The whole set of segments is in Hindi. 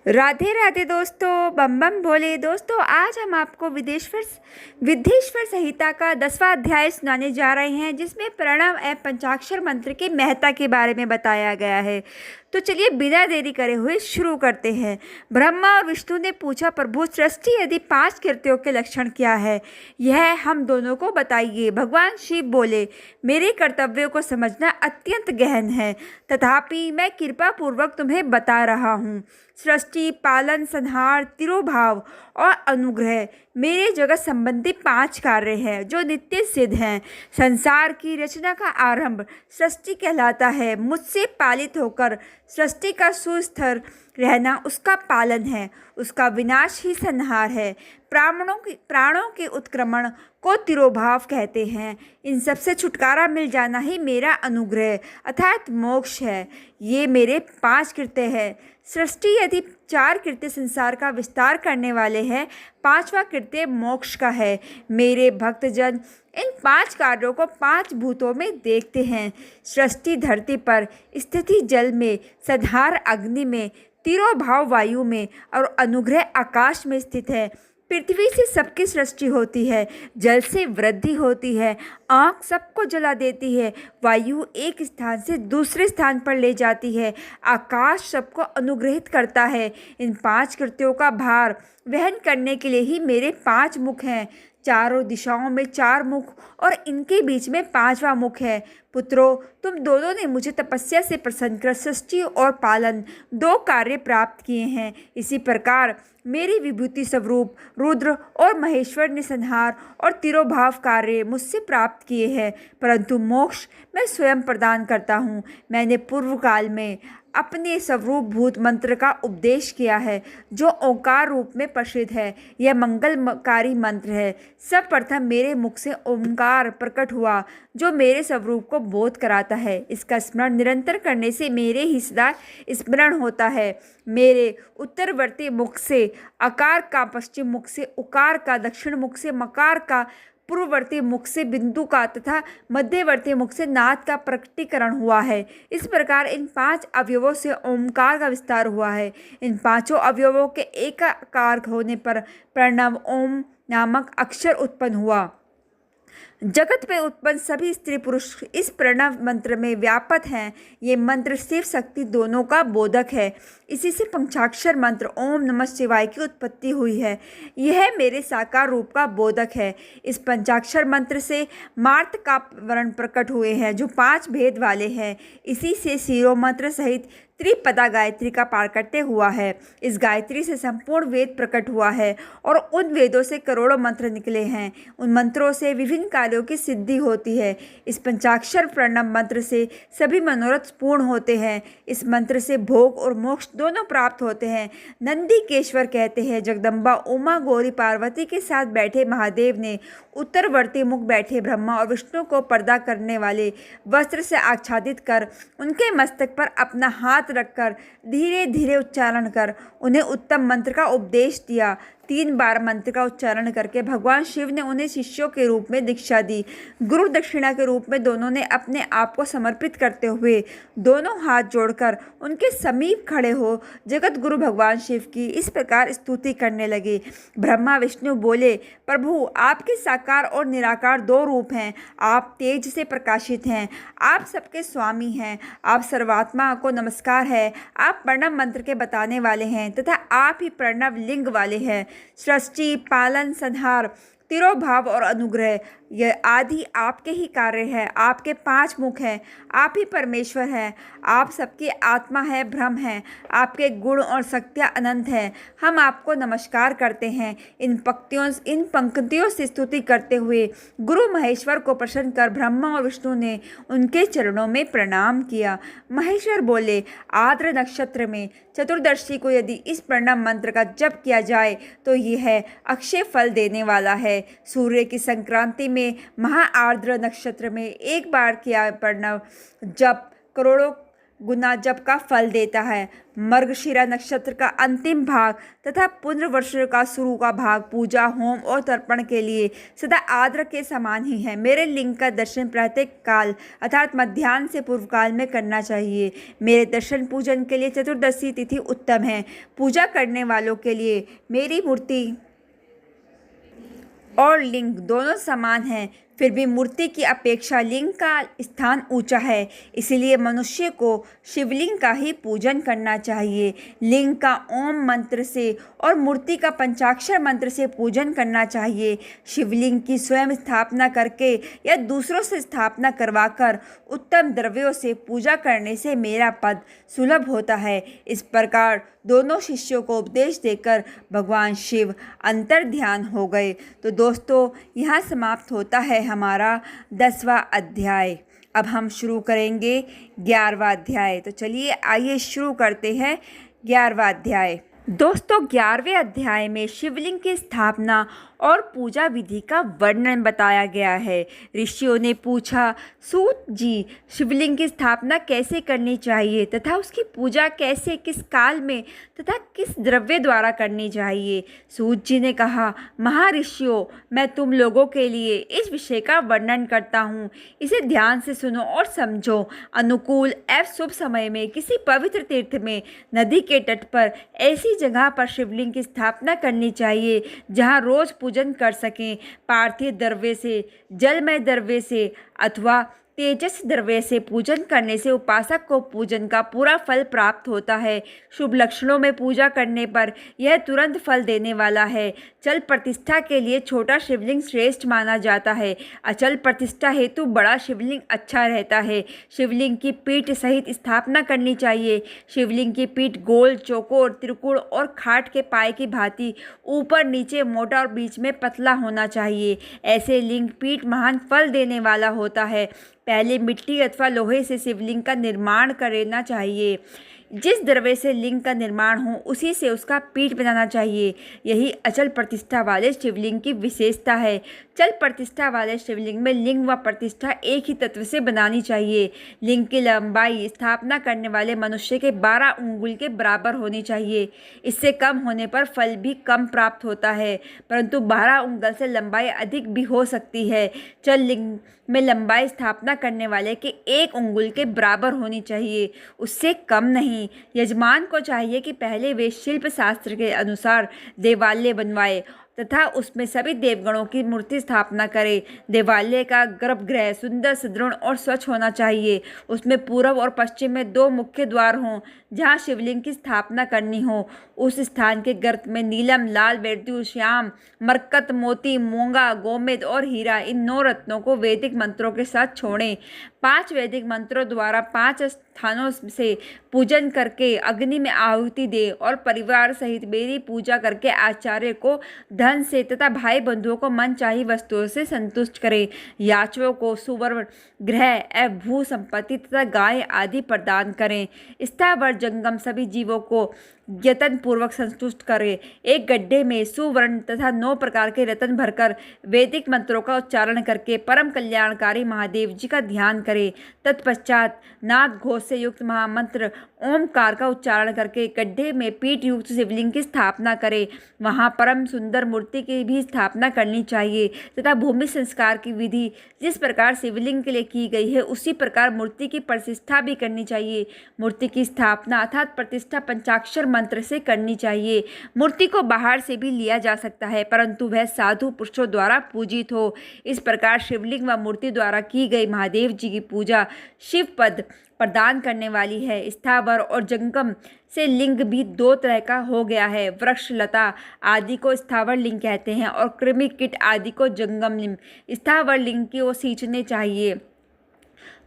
राधे राधे दोस्तों, बम बम भोले दोस्तों। आज हम आपको विद्धेश्वर संहिता का 10वां अध्याय सुनाने जा रहे हैं, जिसमें प्रणव एवं पंचाक्षर मंत्र की महत्ता के बारे में बताया गया है। तो चलिए बिना देरी करे हुए शुरू करते हैं। ब्रह्मा और विष्णु ने पूछा, प्रभु सृष्टि यदि 5 कृत्यों के लक्षण क्या है, यह हम दोनों को बताइए। भगवान शिव बोले, मेरे कर्तव्यों को समझना अत्यंत गहन है, तथापि मैं कृपा पूर्वक तुम्हें बता रहा हूँ। सृष्टि, पालन, संहार, तिरोभाव और अनुग्रह मेरे जगत संबंधी 5 कार्य हैं जो नित्य सिद्ध हैं। संसार की रचना का आरंभ सृष्टि कहलाता है। मुझसे पालित होकर सृष्टि का सुस्थिर रहना उसका पालन है, उसका विनाश ही संहार है। प्राणों के उत्क्रमण को तिरोभाव कहते हैं। इन सबसे छुटकारा मिल जाना ही मेरा अनुग्रह अर्थात मोक्ष है। ये मेरे 5 कृत्य हैं। सृष्टि यदि 4 कृत्य संसार का विस्तार करने वाले हैं, 5वां कृत्य मोक्ष का है। मेरे भक्तजन इन 5 कार्यों को 5 भूतों में देखते हैं। सृष्टि धरती पर, स्थिति जल में, संहार अग्नि में, तिरोभाव वायु में और अनुग्रह आकाश में स्थित है। पृथ्वी से सबकी सृष्टि होती है, जल से वृद्धि होती है, आग सबको जला देती है, वायु एक स्थान से दूसरे स्थान पर ले जाती है, आकाश सबको अनुग्रहित करता है। इन 5 कृत्यों का भार वहन करने के लिए ही मेरे 5 मुख हैं। चारों दिशाओं में 4 मुख और इनके बीच में 5वां मुख है। पुत्रों, तुम दोनों ने मुझे तपस्या से प्रसन्न कर सृष्टि और पालन 2 कार्य प्राप्त किए हैं। इसी प्रकार मेरी विभूति स्वरूप रुद्र और महेश्वर ने संहार और तिरोभाव कार्य मुझसे प्राप्त किए हैं, परंतु मोक्ष मैं स्वयं प्रदान करता हूँ। मैंने पूर्व काल में अपने स्वरूप भूत मंत्र का उपदेश किया है, जो ओंकार रूप में प्रसिद्ध है। यह मंगलकारी मंत्र है। सर्वप्रथम मेरे मुख से ओंकार प्रकट हुआ, जो मेरे स्वरूप को बोध कराता है। इसका स्मरण निरंतर करने से मेरे ही सदा स्मरण होता है। मेरे उत्तरवर्ती मुख से आकार का, पश्चिम मुख से उकार का, दक्षिण मुख से मकार का, पूर्ववर्ती मुख से बिंदु का तथा मध्यवर्ती मुख से नाद का प्रकटीकरण हुआ है। इस प्रकार इन 5 अवयवों से ओमकार का विस्तार हुआ है। इन 5 अवयवों के एकाकार होने पर प्रणव ओम नामक अक्षर उत्पन्न हुआ। जगत में उत्पन्न सभी स्त्री पुरुष इस प्रणव मंत्र में व्यापक हैं। ये मंत्र शिव शक्ति दोनों का बोधक है। इसी से पंचाक्षर मंत्र ओम नमः शिवाय की उत्पत्ति हुई है। यह मेरे साकार रूप का बोधक है। इस पंचाक्षर मंत्र से मार्त का वर्ण प्रकट हुए हैं, जो 5 भेद वाले हैं। इसी से शिरो मंत्र सहित त्रिपदा गायत्री का प्राकट्य हुआ है। इस गायत्री से संपूर्ण वेद प्रकट हुआ है और उन वेदों से करोड़ों मंत्र निकले हैं। उन मंत्रों से विभिन्न कार्यों की सिद्धि होती है। इस पंचाक्षर प्रणव मंत्र से सभी मनोरथ पूर्ण होते हैं। इस मंत्र से भोग और मोक्ष दोनों प्राप्त होते हैं। नंदीकेश्वर कहते हैं, जगदम्बा उमा गौरी पार्वती के साथ बैठे महादेव ने उत्तरवर्ती मुख बैठे ब्रह्मा और विष्णु को पर्दा करने वाले वस्त्र से आच्छादित कर उनके मस्तक पर अपना हाथ रखकर धीरे धीरे उच्चारण कर उन्हें उत्तम मंत्र का उपदेश दिया। 3 बार मंत्र का उच्चारण करके भगवान शिव ने उन्हें शिष्यों के रूप में दीक्षा दी। गुरु दक्षिणा के रूप में दोनों ने अपने आप को समर्पित करते हुए दोनों हाथ जोड़कर उनके समीप खड़े हो जगत गुरु भगवान शिव की इस प्रकार स्तुति करने लगे। ब्रह्मा विष्णु बोले, प्रभु आपके साकार और निराकार 2 रूप हैं। आप तेज से प्रकाशित हैं, आप सबके स्वामी हैं, आप सर्वात्मा को नमस्कार है, आप प्रणव मंत्र के बताने वाले हैं तथा आप ही प्रणव लिंग वाले हैं। सृष्टि, पालन, संहार, तिरोभाव और अनुग्रह यह आदि आपके ही कार्य है। आपके 5 मुख हैं, आप ही परमेश्वर हैं, आप सबकी आत्मा है, ब्रह्म है, आपके गुण और शक्तियाँ अनंत हैं। हम आपको नमस्कार करते हैं। इन पंक्तियों से स्तुति करते हुए गुरु महेश्वर को प्रसन्न कर ब्रह्मा और विष्णु ने उनके चरणों में प्रणाम किया। महेश्वर बोले, आर्द्र नक्षत्र में चतुर्दशी को यदि इस प्रणव मंत्र का जप किया जाए तो यह अक्षय फल देने वाला है। सूर्य की संक्रांति में महा आर्द्र नक्षत्र में एक बार किया प्रणव जप करोड़ों गुना जप का फल देता है। मृगशिरा नक्षत्र का अंतिम भाग तथा पुनर्वर्ष का शुरू का भाग पूजा, होम और तर्पण के लिए सदा आद्र के समान ही है। मेरे लिंग का दर्शन प्रत्येक काल अर्थात मध्याह्न से पूर्व काल में करना चाहिए। मेरे दर्शन पूजन के लिए चतुर्दशी तिथि उत्तम है। पूजा करने वालों के लिए मेरी मूर्ति और लिंग दोनों समान हैं, फिर भी मूर्ति की अपेक्षा लिंग का स्थान ऊंचा है, इसलिए मनुष्य को शिवलिंग का ही पूजन करना चाहिए। लिंग का ओम मंत्र से और मूर्ति का पंचाक्षर मंत्र से पूजन करना चाहिए। शिवलिंग की स्वयं स्थापना करके या दूसरों से स्थापना करवाकर उत्तम द्रव्यों से पूजा करने से मेरा पद सुलभ होता है। इस प्रकार दोनों शिष्यों को उपदेश देकर भगवान शिव अंतर ध्यान हो गए। तो दोस्तों, यहाँ समाप्त होता है हमारा 10वां अध्याय। अब हम शुरू करेंगे 11वां अध्याय। तो चलिए आइए शुरू करते हैं 11वां अध्याय। दोस्तों, 11वें अध्याय में शिवलिंग की स्थापना और पूजा विधि का वर्णन बताया गया है। ऋषियों ने पूछा, सूत जी, शिवलिंग की स्थापना कैसे करनी चाहिए तथा उसकी पूजा कैसे, किस काल में तथा किस द्रव्य द्वारा करनी चाहिए। सूत जी ने कहा, महर्षियों, मैं तुम लोगों के लिए इस विषय का वर्णन करता हूँ, इसे ध्यान से सुनो और समझो। अनुकूल एवं शुभ समय में किसी पवित्र तीर्थ में, नदी के तट पर, ऐसी जगह पर शिवलिंग की स्थापना करनी चाहिए जहाँ रोज पूजन कर सकें। पार्थिव द्रव्य से, जलमय द्रव्य से अथवा तेजस द्रव्य से पूजन करने से उपासक को पूजन का पूरा फल प्राप्त होता है। शुभ लक्षणों में पूजा करने पर यह तुरंत फल देने वाला है। चल प्रतिष्ठा के लिए छोटा शिवलिंग श्रेष्ठ माना जाता है। अचल प्रतिष्ठा हेतु बड़ा शिवलिंग अच्छा रहता है। शिवलिंग की पीठ सहित स्थापना करनी चाहिए। शिवलिंग की पीठ गोल, चौकोर, त्रिकोण और खाट के पाए की भांति ऊपर नीचे मोटा और बीच में पतला होना चाहिए। ऐसे लिंग पीठ महान फल देने वाला होता है। पहले मिट्टी अथवा लोहे से शिवलिंग का निर्माण करना चाहिए। जिस द्रव्य से लिंग का निर्माण हो उसी से उसका पीठ बनाना चाहिए। यही अचल प्रतिष्ठा वाले शिवलिंग की विशेषता है। चल प्रतिष्ठा वाले शिवलिंग में लिंग व प्रतिष्ठा एक ही तत्व से बनानी चाहिए। लिंग की लंबाई स्थापना करने वाले मनुष्य के 12 अंगुल के बराबर होनी चाहिए। इससे कम होने पर फल भी कम प्राप्त होता है, परंतु 12 अंगुल से लंबाई अधिक भी हो सकती है। चल लिंग में लंबाई स्थापना करने वाले के 1 अंगुल के बराबर होनी चाहिए, उससे कम नहीं। यजमान को चाहिए कि पहले वे शिल्प शास्त्र के अनुसार देवालय बनवाए तथा उसमें सभी देवगणों की मूर्ति स्थापना करे। देवालय का गर्भगृह सुंदर, सुदृढ़ और स्वच्छ होना चाहिए। उसमें पूर्व और पश्चिम में 2 मुख्य द्वार हों। जहाँ शिवलिंग की स्थापना करनी हो उस स्थान के गर्त में नीलम, लाल, वैद्युत, श्याम, मरकत, मोती, मूंगा, गोमेद और हीरा, इन 9 रत्नों को वैदिक मंत्रों के साथ छोड़ें। 5 वैदिक मंत्रों द्वारा 5 स्थानों से पूजन करके अग्नि में आहुति दे और परिवार सहित मेरी पूजा करके आचार्य को धन से तथा भाई बंधुओं को मन चाही वस्तुओं से संतुष्ट करें। याचकों को सुवर्ण, गृह एवं भू संपत्ति तथा गाय आदि प्रदान करें। स्थावर जंगम सभी जीवों को यत्न पूर्वक संतुष्ट करें। एक गड्ढे में सुवर्ण तथा 9 प्रकार के रत्न भरकर वैदिक मंत्रों का उच्चारण करके परम कल्याणकारी महादेव जी का ध्यान करें। तत्पश्चात नाद घोष से युक्त महामंत्र ओमकार का उच्चारण करके गड्ढे में पीठ युक्त शिवलिंग की स्थापना करें। वहाँ परम सुंदर मूर्ति की भी स्थापना करनी चाहिए तथा भूमि संस्कार की विधि जिस प्रकार शिवलिंग के लिए की गई है उसी प्रकार मूर्ति की प्रतिष्ठा भी करनी चाहिए। मूर्ति की स्थापना अर्थात प्रतिष्ठा पंचाक्षर मंत्र से करनी चाहिए। मूर्ति को बाहर से भी लिया जा सकता है, परंतु वह साधु पुरुषों द्वारा पूजित हो। इस प्रकार शिवलिंग व मूर्ति द्वारा की गई महादेव जी की पूजा शिव पद प्रदान करने वाली है। स्थावर और जंगम से लिंग भी 2 तरह का हो गया है। वृक्ष, लता आदि को स्थावर लिंग कहते हैं और कृमि, कीट आदि को जंगम लिंग। स्थावर लिंग की ओर सींचने चाहिए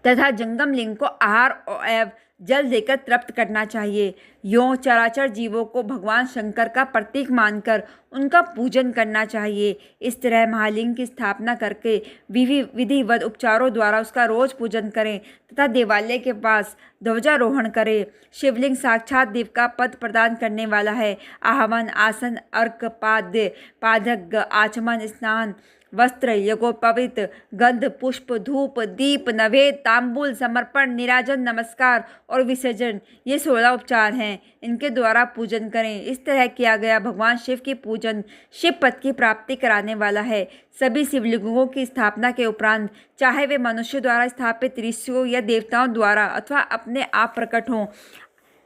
तथा जंगम लिंग को आहार एवं जल देकर तृप्त करना चाहिए। यों चराचर जीवों को भगवान शंकर का प्रतीक मानकर उनका पूजन करना चाहिए। इस तरह महालिंग की स्थापना करके विधिवत उपचारों द्वारा उसका रोज पूजन करें तथा देवालय के पास ध्वजारोहण करें। शिवलिंग साक्षात देव का पद प्रदान करने वाला है। आहवन, आसन, अर्क, पाद्य, पादक, आचमन, स्नान, वस्त्र, यज्ञोपवीत, गंध, पुष्प, धूप, दीप, नैवेद्य, तांबूल, समर्पण, निराजन, नमस्कार और विसर्जन, ये 16 उपचार हैं। इनके द्वारा पूजन करें। इस तरह किया गया भगवान शिव की पूजन शिव पद की प्राप्ति कराने वाला है। सभी शिवलिंगों की स्थापना के उपरांत चाहे वे मनुष्य द्वारा स्थापित ऋषियों या देवताओं द्वारा अथवा अपने आप प्रकट हों,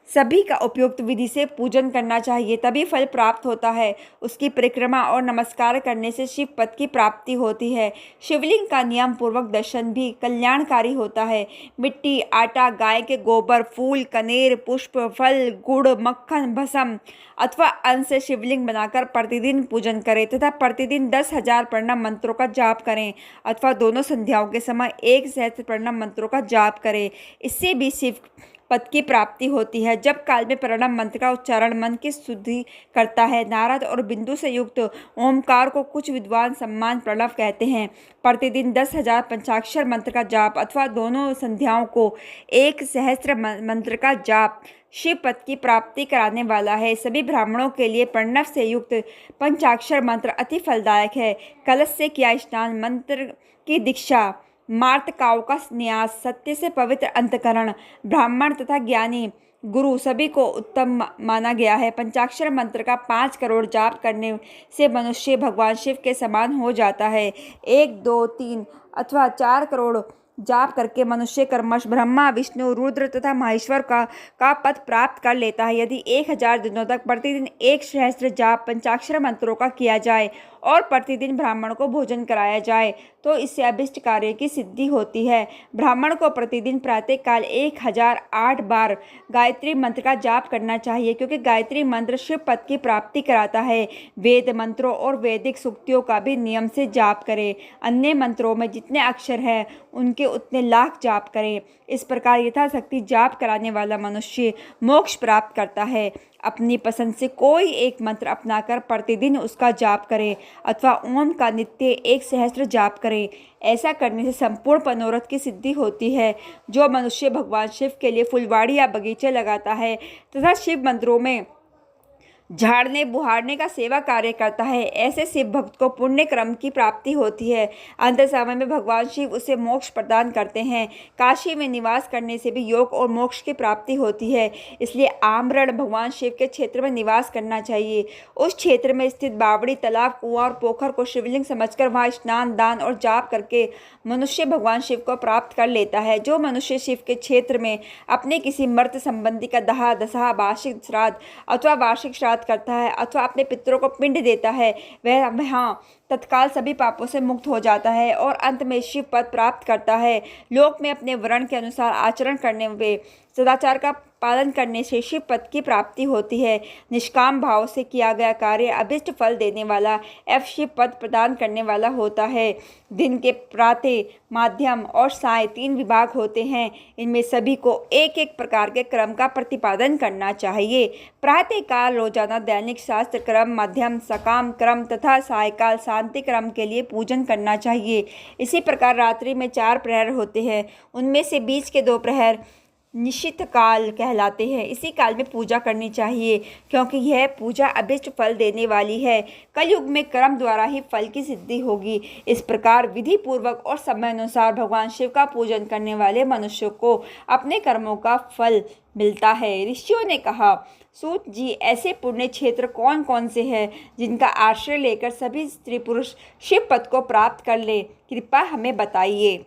सभी का उपयुक्त विधि से पूजन करना चाहिए, तभी फल प्राप्त होता है। उसकी परिक्रमा और नमस्कार करने से शिव पद की प्राप्ति होती है। शिवलिंग का नियम पूर्वक दर्शन भी कल्याणकारी होता है। मिट्टी, आटा, गाय के गोबर, फूल, कनेर, पुष्प, फल, गुड़, मक्खन, भस्म अथवा अन्न से शिवलिंग बनाकर प्रतिदिन पूजन करें तथा प्रतिदिन 10,000 प्रणव मंत्रों का जाप करें अथवा दोनों संध्याओं के समय 1 सहस्त्र प्रणव मंत्रों का जाप करें। इससे भी शिव पद की प्राप्ति होती है। जब काल में प्रणव मंत्र का उच्चारण मन की शुद्धि करता है। नारद और बिंदु से युक्त ओमकार को कुछ विद्वान सम्मान प्रणव कहते हैं। प्रतिदिन 10,000 पंचाक्षर मंत्र का जाप अथवा दोनों संध्याओं को 1 सहस्त्र मंत्र का जाप शिव पद की प्राप्ति कराने वाला है। सभी ब्राह्मणों के लिए प्रणव से युक्त पंचाक्षर मंत्र अति फलदायक है। कलश से किया स्नान, मंत्र की दीक्षा, मार्तकाओं का न्यास, सत्य से पवित्र अंतकरण, ब्राह्मण तथा ज्ञानी गुरु सभी को उत्तम माना गया है। पंचाक्षर मंत्र का 5 करोड़ जाप करने से मनुष्य भगवान शिव के समान हो जाता है। 1, 2, 3 अथवा 4 करोड़ जाप करके मनुष्य क्रमश ब्रह्मा, विष्णु, रुद्र तथा महेश्वर का पद प्राप्त कर लेता है। यदि 1000 दिनों तक प्रतिदिन 1 सहस्त्र जाप पंचाक्षर मंत्रों का किया जाए और प्रतिदिन ब्राह्मण को भोजन कराया जाए तो इससे अभिष्ट कार्य की सिद्धि होती है। ब्राह्मण को प्रतिदिन प्रातःकाल 1008 बार गायत्री मंत्र का जाप करना चाहिए, क्योंकि गायत्री मंत्र शिव पद की प्राप्ति कराता है। वेद मंत्रों और वैदिक सूक्तियों का भी नियम से जाप करें। अन्य मंत्रों में जितने अक्षर हैं उनके उतने लाख जाप करें। इस प्रकार यथाशक्ति जाप कराने वाला मनुष्य मोक्ष प्राप्त करता है। अपनी पसंद से कोई एक मंत्र अपनाकर प्रतिदिन उसका जाप करें अथवा ओम का नित्य 1 सहस्त्र जाप करें। ऐसा करने से संपूर्ण मनोरथ की सिद्धि होती है। जो मनुष्य भगवान शिव के लिए फुलवाड़ी या बगीचे लगाता है तथा शिव मंदिरों में झाड़ने बुहारने का सेवा कार्य करता है, ऐसे शिव भक्त को पुण्य क्रम की प्राप्ति होती है। अंत समय में भगवान शिव उसे मोक्ष प्रदान करते हैं। काशी में निवास करने से भी योग और मोक्ष की प्राप्ति होती है। इसलिए आमरण भगवान शिव के क्षेत्र में निवास करना चाहिए। उस क्षेत्र में स्थित बावड़ी, तालाब, कुआं और पोखर को शिवलिंग समझकर वहाँ स्नान, दान और जाप करके मनुष्य भगवान शिव को प्राप्त कर लेता है। जो मनुष्य शिव के क्षेत्र में अपने किसी मर्त संबंधी का दहा, दशा, वार्षिक श्राद्ध अथवा वार्षिक श्राद्ध करता है अथवा अपने पितरों को पिंड देता है, वह वहाँ तत्काल सभी पापों से मुक्त हो जाता है और अंत में शिव पद प्राप्त करता है। लोक में अपने वर्ण के अनुसार आचरण करने वे सदाचार का पालन करने से शिव पद की प्राप्ति होती है। निष्काम भाव से किया गया कार्य अभिष्ट फल देने वाला शिव पद प्रदान करने वाला होता है। दिन के प्रातः, माध्यम और साय 3 विभाग होते हैं। इनमें सभी को एक एक प्रकार के क्रम का प्रतिपादन करना चाहिए। प्रातःकाल रोजाना दैनिक शास्त्र क्रम, मध्यम सकाम क्रम तथा सायकाल शांति क्रम के लिए पूजन करना चाहिए। इसी प्रकार रात्रि में 4 प्रहर होते हैं। उनमें से बीच के 2 प्रहर निश्चित काल कहलाते हैं। इसी काल में पूजा करनी चाहिए, क्योंकि यह पूजा अभिष्ट फल देने वाली है। कलयुग में कर्म द्वारा ही फल की सिद्धि होगी। इस प्रकार विधि पूर्वक और समय अनुसार भगवान शिव का पूजन करने वाले मनुष्यों को अपने कर्मों का फल मिलता है। ऋषियों ने कहा, सूत जी, ऐसे पुण्य क्षेत्र कौन कौन से हैं जिनका आश्रय लेकर सभी स्त्री पुरुष शिव पद को प्राप्त कर ले? कृपया हमें बताइए।